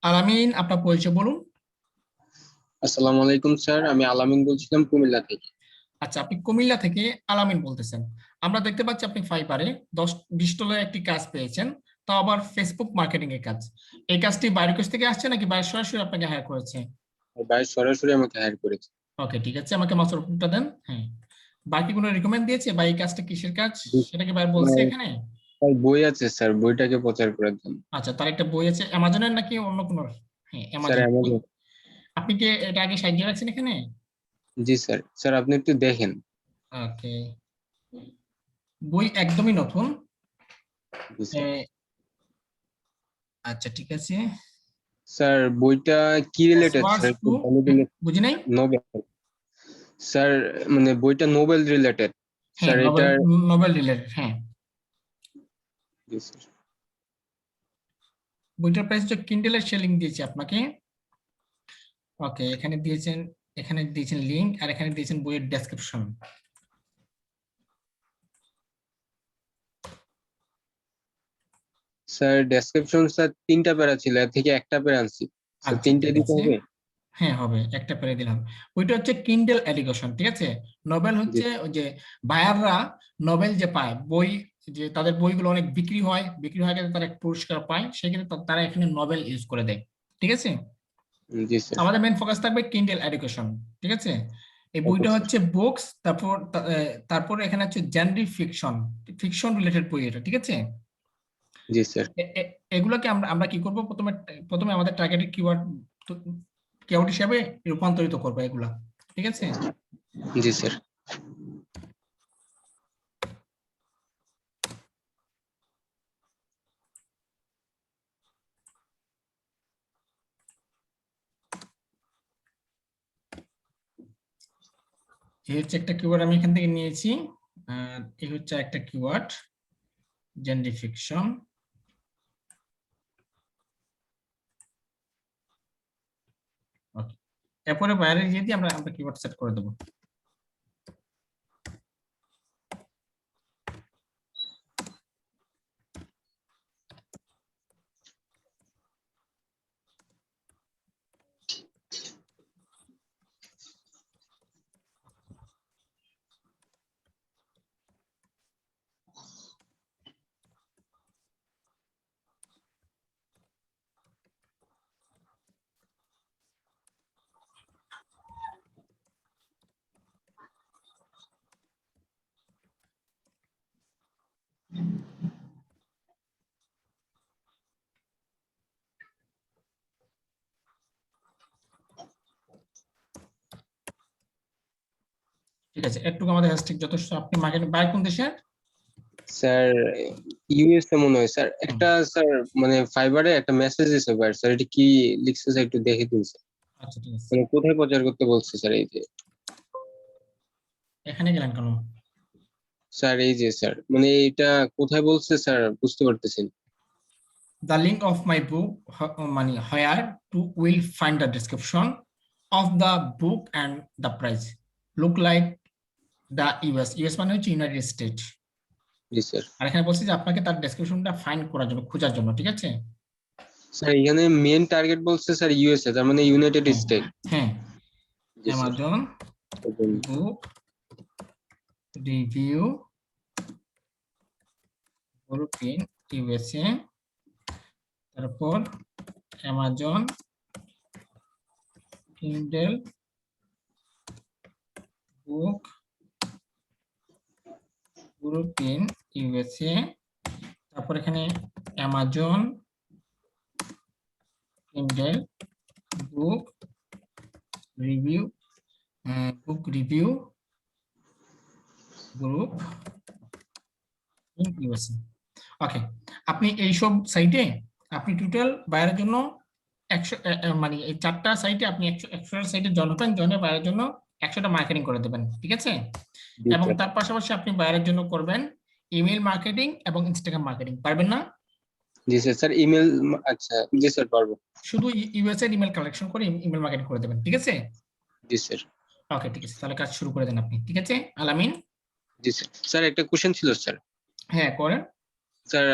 আলামিন, আপনার পরিচয় বলুন। আসসালামু আলাইকুম স্যার, আমি আলামিন বলছিলাম কুমিল্লা থেকে। আচ্ছা, আপনি কুমিল্লা থেকে আলামিন বলতেছেন। আমরা দেখতে পাচ্ছি আপনি ফাইবারে 10-20 ডলার একটি কাজ পেয়েছেন, তাও আবার ফেসবুক মার্কেটিং এর কাজ। এই কাজটি বাইরের কাছ থেকে আসছে নাকি বাইরে সরাসরি আপনাকে হায়ার করেছে? ভাই সরাসরি আমাকে হায়ার করেছে। ওকে, ঠিক আছে, আমাকে মাস্টার রুমটা দেন। হ্যাঁ, বাকি কোনো রিকমেন্ড দিয়েছে বা এই কাজটা কিসের কাজ সেটা কি বাইরে বলছে মানে এখানে? তার বই আছে স্যার, বইটাকে প্রচার করার জন্য। আচ্ছা, তার একটা বই আছে অ্যামাজনের নাকি অন্য কোনো? হ্যাঁ, স্যার অ্যামাজন বই। অ্যামাজন। আপনি কি এটা আগে সাইড রাখছেন এখানে? জি স্যার, স্যার আপনি একটু দেখেন। ওকে, বই একদমই নতুন। জি এ, স্যার। আচ্ছা, ঠিক আছে। স্যার বইটা কি রিলেটেড পাসওয়ার্ডস স্যার, একটু টু, ভালো দিলে। বুঝি নাই। নোবেল স্যার, মানে বইটা নোবেল রিলেটেড হ্যাঁ, স্যার নোবেল, এটার। নোবেল রিলেটেড, হ্যাঁ। জি স্যার। বইটার প্রাইস তো কিন্ডেলের সে লিঙ্ক দিয়েছি আপনাকে। ওকে, এখানে দিয়েছেন লিংক, আর এখানে দিয়েছেন বইয়ের ডেসক্রিপশন। স্যার ডেসক্রিপশন স্যার তিনটা প্যারা ছিল, এর থেকে একটা প্যারা আনছি। স্যার আচ্ছা, তিনটে ঠিক দিতে আছে। হবে? হ্যাঁ, হবে, একটা পেরে দিলাম। ওইটা হচ্ছে কিন্ডেল এডুকেশন, ঠিক আছে। নোবেল জি হচ্ছে ওই যে বায়াররা নোবেল যে পায় বই, যে তাদের বইগুলো অনেক বিক্রি হয়ে গেলে তারা একটা পুরস্কার পায়, সেক্ষেত্রে তারা এখানে নোবেল ইউজ করে দেয়। ঠিক আছে, জি স্যার। আমাদের মেন ফোকাস থাকবে কিন্ডেল এডুকেশন। ঠিক আছে, এই ওকে বইটা স্যার। হচ্ছে বুকস, তারপর এখানে হচ্ছে জেনারিক ফিকশন, ফিকশন রিলেটেড বই এটা, ঠিক আছে। জি স্যার। এগুলোকে আমরা আমরা কি করব, প্রথমে প্রথমে আমাদের টার্গেটেড কিওয়ার্ড, কিওয়ার্ড হিসাবে রূপান্তরিত করবো এগুলা। ঠিক আছে, জি স্যার। এই হচ্ছে একটা কিওয়ার্ড আমি এখান থেকে নিয়েছি। আর এই হচ্ছে একটা কিওয়ার্ড, জেনারিক ফিকশন। ওকে, এরপরে বাইরে গিয়ে দিয়ে আমরা আমরা কিওয়ার্ড সেট করে দেবো। ঠিক আছে, একটু আমাদের হ্যাশট্যাগ যথেষ্ট। আপনি মার্কেট বাই কোন দেশের? স্যার ইউএসএ মনে হয় স্যার, হুম, একটা স্যার মানে ফাইবারে একটা মেসেজ এসে ভাই স্যার, এটা কি লিখছে স্যার, একটু দেখে দিন স্যার। আচ্ছা, ঠিক আছে। মানে কোথায় প্রচার করতে বলছে স্যার, এই যে এখানে গেলেন কেন? স্যার, এই যে স্যার মানে এটা কোথায় বলছে স্যার, বুঝতে পারতেছেন। The link of my book, মানে where to will find the description of the book and the price. Look like the US, US মানে হচ্ছে ইউনাইটেড স্টেট। জি স্যার। আর এখানে বলছি যে আপনাকে তার ডেসক্রিপশনটা ফাইন্ড করার জন্য, খোঁজার জন্য, ঠিক আছে। স্যার এখানে মেন টার্গেট বলছে স্যার ইউএসএ, তার মানে ইউনাইটেড হ্যাঁ, স্টেট। হ্যাঁ, জি sir. Amazon book review European USA, তারপর Amazon Kindle book European USA, তারপর এখানে Amazon Kindle book review, book review group in USA. Okay, আপনি এইসব সাইটে আপনি টোটাল বাইরের জন্য 100, মানে এই 4টা সাইটে আপনি 100টা সাইটে জয়েন হবেন, জয়েনের বাইরের জন্য 100টা মার্কেটিং করে দেবেন, ঠিক আছে। জি এবং স্যার। তার পাশাপাশি আপনি বাইরের জন্য করবেন ইমেল মার্কেটিং এবং ইনস্টাগ্রাম মার্কেটিং, পারবেন না? জি স্যার। স্যার ইমেল, আচ্ছা জি স্যার পারবো। শুধু ইউএসএ ইমেল কালেকশন করে ইমেল মার্কেটিং করে দেবেন, ঠিক আছে। জি স্যার। ওকে, ঠিক আছে, তাহলে কাজ শুরু করে দেন আপনি, ঠিক আছে আলামিন। জি স্যার। স্যার একটা কোশ্চেন ছিল স্যার। হ্যাঁ, করেন। স্যার